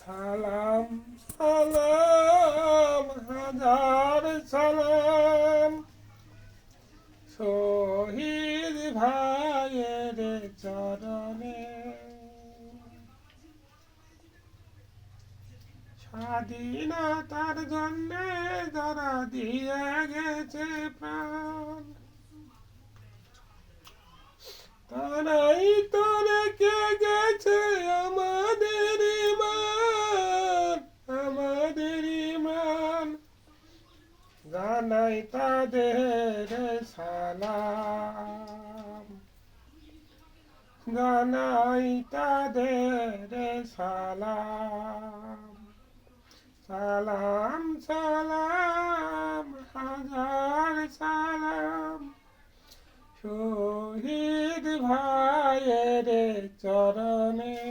সালাম সালাম হাজার সালাম শহীদ ভাইয়ের চরণে। স্বাধীনতার জন্যে যারা দিয়ে গেছে প্রাণ, তারাই তো রেখে গেছে আমাদের ইমান, আমাদের ইমান। জানাই তাদের সালাম, জানাই তাদের সালাম। সালাম সালাম হাজার সালাম শহীদ ভাইয়ের চরণে।